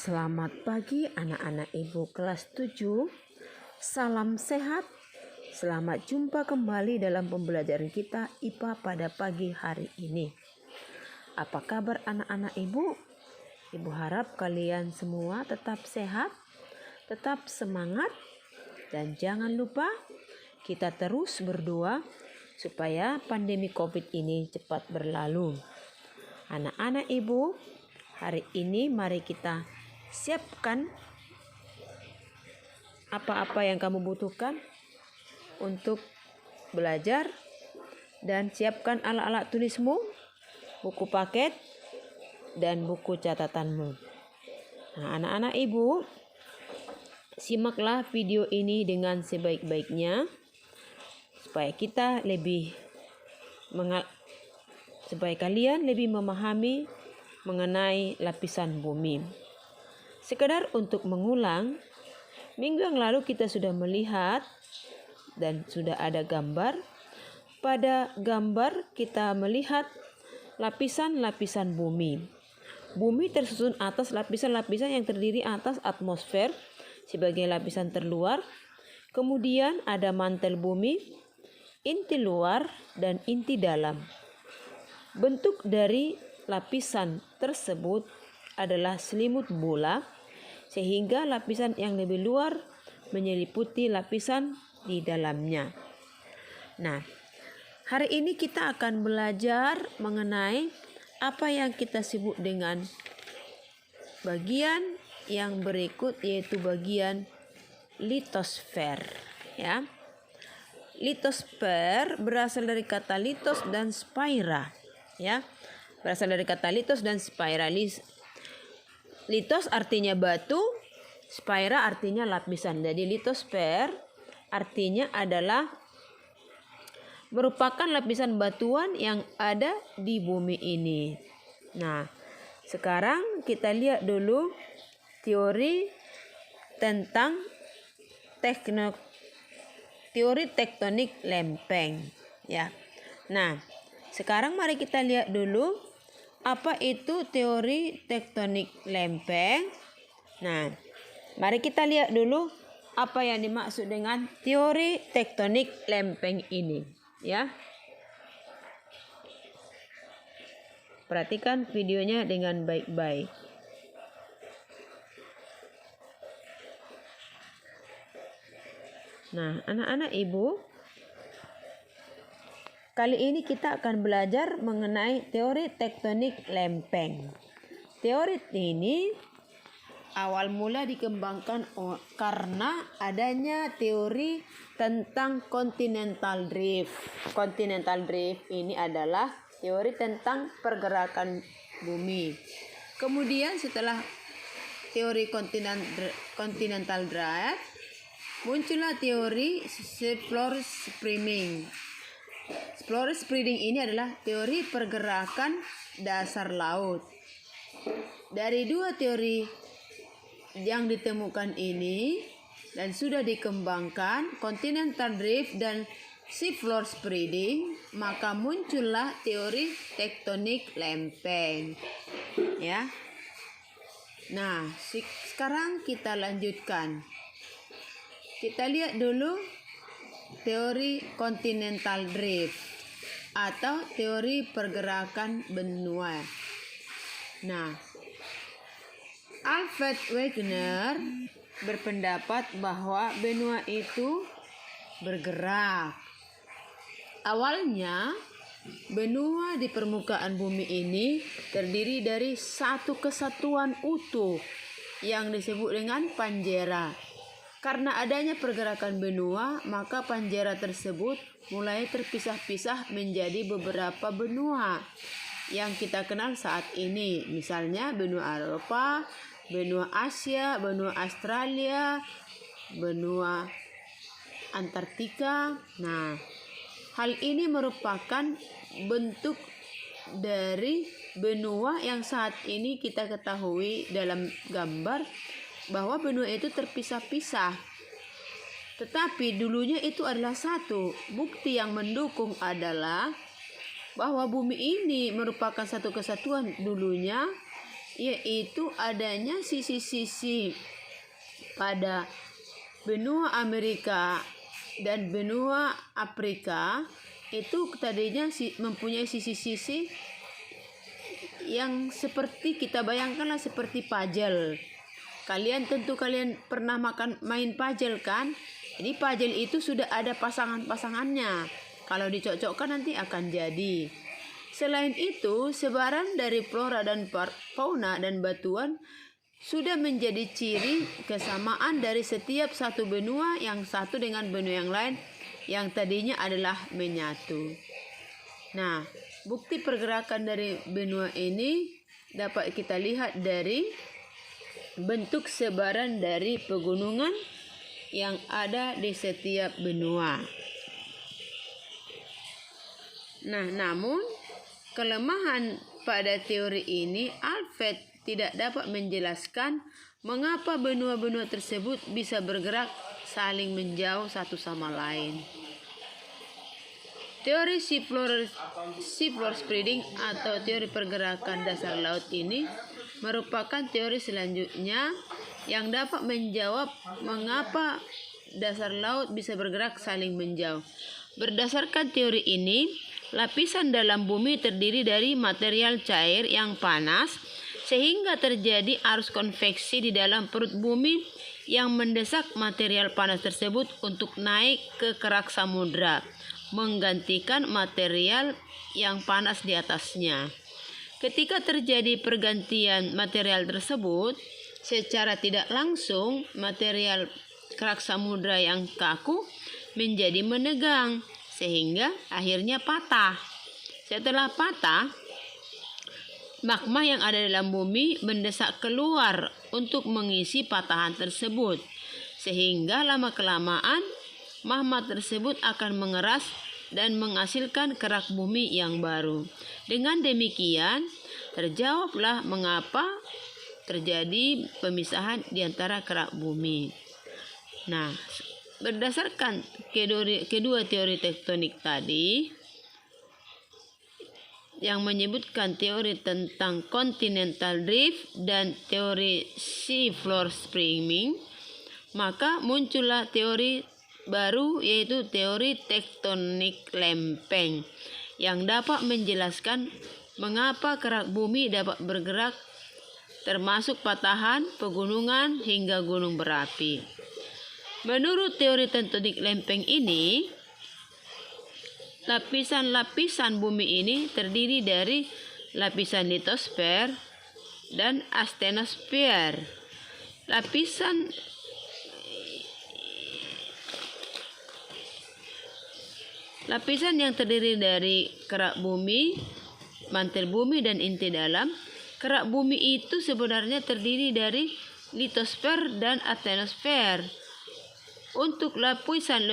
Selamat pagi anak-anak ibu kelas 7. Salam sehat. Selamat jumpa kembali dalam pembelajaran kita IPA pada pagi hari ini. Apa kabar anak-anak ibu? Ibu harap kalian semua tetap sehat, tetap semangat, dan jangan lupa kita terus berdoa supaya pandemi COVID ini cepat berlalu. Anak-anak ibu, hari ini mari kita siapkan apa-apa yang kamu butuhkan untuk belajar dan siapkan alat-alat tulismu, buku paket, dan buku catatanmu. Nah, anak-anak ibu, simaklah video ini dengan sebaik-baiknya supaya kalian lebih memahami mengenai lapisan bumi. Sekedar untuk mengulang, minggu yang lalu kita sudah melihat dan sudah ada gambar. Pada gambar kita melihat lapisan-lapisan bumi. Bumi tersusun atas lapisan-lapisan yang terdiri atas atmosfer sebagai lapisan terluar. Kemudian ada mantel bumi, inti luar, dan inti dalam. Bentuk dari lapisan tersebut adalah selimut bola, sehingga lapisan yang lebih luar menyeliputi lapisan di dalamnya. Nah, hari ini kita akan belajar mengenai apa yang kita sebut dengan bagian yang berikut, yaitu bagian litosfer. Ya, litosfer berasal dari kata litos dan spaira. Ya, berasal dari kata litos dan spaira. Litos artinya batu, spaira artinya lapisan. Jadi litosfer artinya adalah merupakan lapisan batuan yang ada di bumi ini. Nah, sekarang kita lihat dulu teori tentang teori tektonik lempeng, ya. Nah, sekarang mari kita lihat dulu apa itu teori tektonik lempeng. Nah, mari kita lihat dulu apa yang dimaksud dengan teori tektonik lempeng ini, ya. Perhatikan videonya dengan baik-baik. Nah, anak-anak ibu, kali ini kita akan belajar mengenai teori tektonik lempeng. Teori ini awal mula dikembangkan karena adanya teori tentang continental drift. Continental drift ini adalah teori tentang pergerakan bumi. Kemudian setelah teori continental drift, muncullah teori seafloor spreading. Seafloor spreading ini adalah teori pergerakan dasar laut. Dari dua teori yang ditemukan ini dan sudah dikembangkan, continental drift dan seafloor spreading, maka muncullah teori tektonik lempeng. Ya. Nah, sekarang kita lanjutkan. Kita lihat dulu teori continental drift atau teori pergerakan benua. Nah, Alfred Wegener berpendapat bahwa benua itu bergerak. Awalnya, benua di permukaan bumi ini terdiri dari satu kesatuan utuh yang disebut dengan panjera. Karena adanya pergerakan benua, maka panjera tersebut mulai terpisah-pisah menjadi beberapa benua yang kita kenal saat ini. Misalnya benua Eropa, benua Asia, benua Australia, benua Antartika. Nah, hal ini merupakan bentuk dari benua yang saat ini kita ketahui dalam gambar bahwa benua itu terpisah-pisah. Tetapi dulunya itu adalah satu. Bukti yang mendukung adalah bahwa bumi ini merupakan satu kesatuan dulunya yaitu adanya sisi-sisi pada benua Amerika dan benua Afrika itu tadinya mempunyai sisi-sisi yang seperti kita bayangkanlah seperti puzzle. Kalian pernah main puzzle kan? Jadi puzzle itu sudah ada pasangan-pasangannya. Kalau dicocokkan nanti akan jadi. Selain itu, sebaran dari flora dan fauna dan batuan sudah menjadi ciri kesamaan dari setiap satu benua yang satu dengan benua yang lain yang tadinya adalah menyatu. Nah, bukti pergerakan dari benua ini dapat kita lihat dari bentuk sebaran dari pegunungan yang ada di setiap benua. Nah, namun kelemahan pada teori ini, Alfred tidak dapat menjelaskan mengapa benua-benua tersebut bisa bergerak saling menjauh satu sama lain. Teori seafloor spreading atau teori pergerakan dasar laut ini merupakan teori selanjutnya yang dapat menjawab mengapa dasar laut bisa bergerak saling menjauh. Berdasarkan teori ini, lapisan dalam bumi terdiri dari material cair yang panas sehingga terjadi arus konveksi di dalam perut bumi yang mendesak material panas tersebut untuk naik ke kerak samudra, menggantikan material yang panas di atasnya. Ketika terjadi pergantian material tersebut, secara tidak langsung material kerak samudra yang kaku menjadi menegang sehingga akhirnya patah. Setelah patah, magma yang ada dalam bumi mendesak keluar untuk mengisi patahan tersebut, sehingga lama-kelamaan magma tersebut akan mengeras dan menghasilkan kerak bumi yang baru. Dengan demikian, terjawablah mengapa terjadi pemisahan di antara kerak bumi. Nah, berdasarkan kedua teori tektonik tadi, yang menyebutkan teori tentang continental drift dan teori seafloor spreading, maka muncullah teori baru yaitu teori tektonik lempeng yang dapat menjelaskan mengapa kerak bumi dapat bergerak termasuk patahan, pegunungan hingga gunung berapi. Menurut teori tektonik lempeng ini, lapisan-lapisan bumi ini terdiri dari lapisan litosfer dan astenosfer. Lapisan yang terdiri dari kerak bumi, mantel bumi, dan inti dalam. Kerak bumi itu sebenarnya terdiri dari litosfer dan astenosfer. Untuk lapisan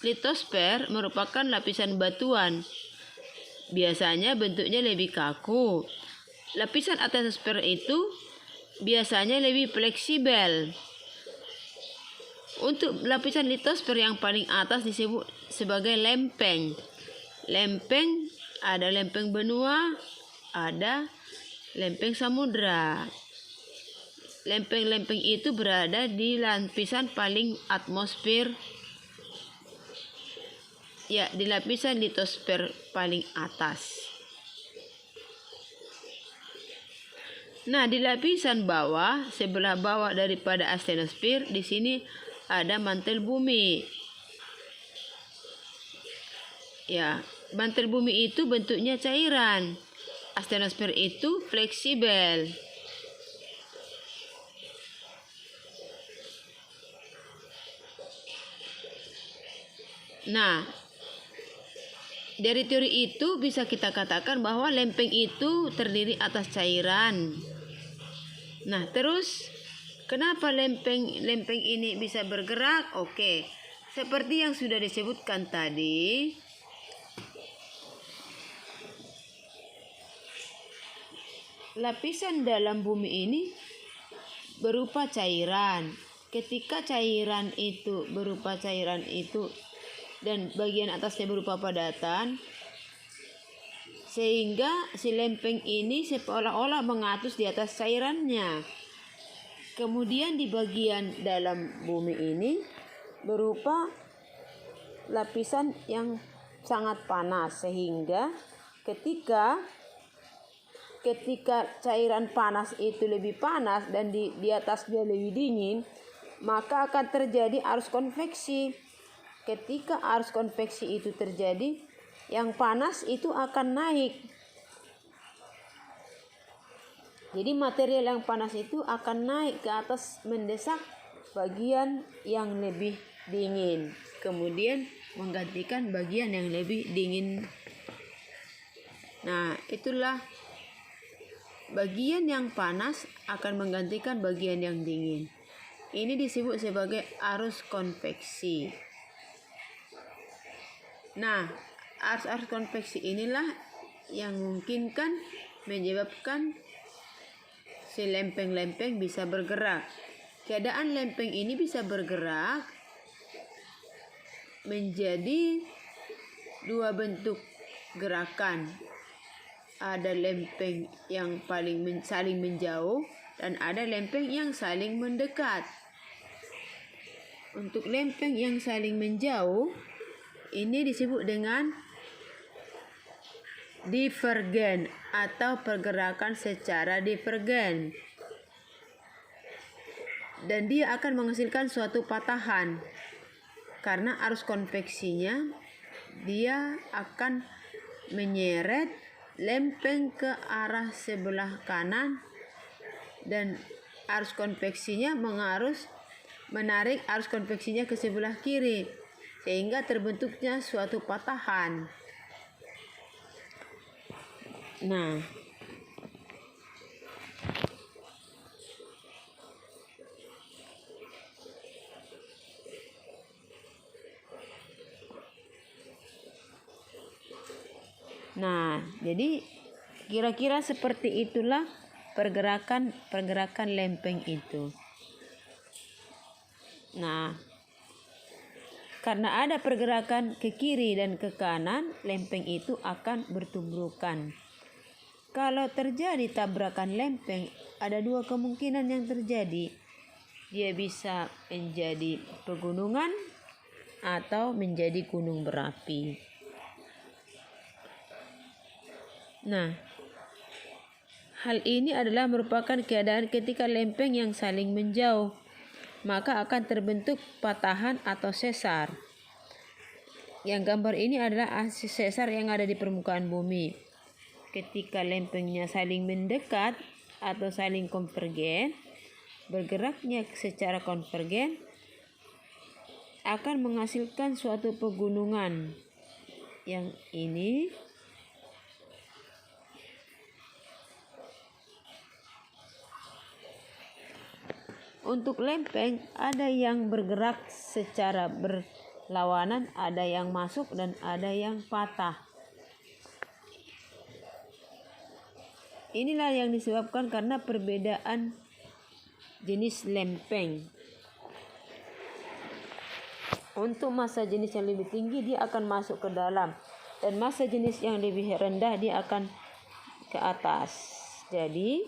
litosfer merupakan lapisan batuan. Biasanya bentuknya lebih kaku. Lapisan astenosfer itu biasanya lebih fleksibel. Untuk lapisan litosfer yang paling atas disebut sebagai lempeng. Lempeng ada lempeng benua, ada lempeng samudra. Lempeng-lempeng itu berada di lapisan paling atmosfer, ya, di lapisan litosfer paling atas. Nah, di lapisan bawah, sebelah bawah daripada astenosfer, di sini ada mantel bumi. Ya, mantel bumi itu bentuknya cairan. Astenosfer itu fleksibel. Nah, dari teori itu bisa kita katakan bahwa lempeng itu terdiri atas cairan. Nah, terus kenapa lempeng ini bisa bergerak? Oke, seperti yang sudah disebutkan tadi, lapisan dalam bumi ini berupa cairan. Ketika cairan itu berupa cairan itu dan bagian atasnya berupa padatan, sehingga si lempeng ini seolah-olah mengatus di atas cairannya. Kemudian di bagian dalam bumi ini berupa lapisan yang sangat panas, sehingga ketika cairan panas itu lebih panas dan di atasnya lebih dingin, maka akan terjadi arus konveksi. Ketika arus konveksi itu terjadi, yang panas itu akan naik. Jadi material yang panas itu akan naik ke atas mendesak bagian yang lebih dingin, kemudian menggantikan bagian yang lebih dingin. Nah, itulah bagian yang panas akan menggantikan bagian yang dingin. Ini disebut sebagai arus konveksi. Nah, arus konveksi inilah yang memungkinkan menyebabkan si lempeng-lempeng bisa bergerak. Keadaan lempeng ini bisa bergerak menjadi dua bentuk gerakan. Ada lempeng yang saling menjauh dan ada lempeng yang saling mendekat. Untuk lempeng yang saling menjauh ini disebut dengan divergen atau pergerakan secara divergen. Dan dia akan menghasilkan suatu patahan. Karena arus konveksinya dia akan menyeret lempeng ke arah sebelah kanan dan arus konveksinya menarik arus konveksinya ke sebelah kiri, sehingga terbentuknya suatu patahan. Nah, jadi kira-kira seperti itulah pergerakan lempeng itu. Nah, karena ada pergerakan ke kiri dan ke kanan, lempeng itu akan bertubrukan. Kalau terjadi tabrakan lempeng, ada dua kemungkinan yang terjadi. Dia bisa menjadi pegunungan atau menjadi gunung berapi. Nah, hal ini adalah merupakan keadaan ketika lempeng yang saling menjauh, maka akan terbentuk patahan atau sesar. Yang gambar ini adalah sesar yang ada di permukaan bumi. Ketika lempengnya saling mendekat atau saling konvergen, bergeraknya secara konvergen akan menghasilkan suatu pegunungan. Yang ini untuk lempeng ada yang bergerak secara berlawanan, ada yang masuk dan ada yang patah. Inilah yang disebabkan karena perbedaan jenis lempeng. Untuk massa jenis yang lebih tinggi dia akan masuk ke dalam, dan massa jenis yang lebih rendah dia akan ke atas. Jadi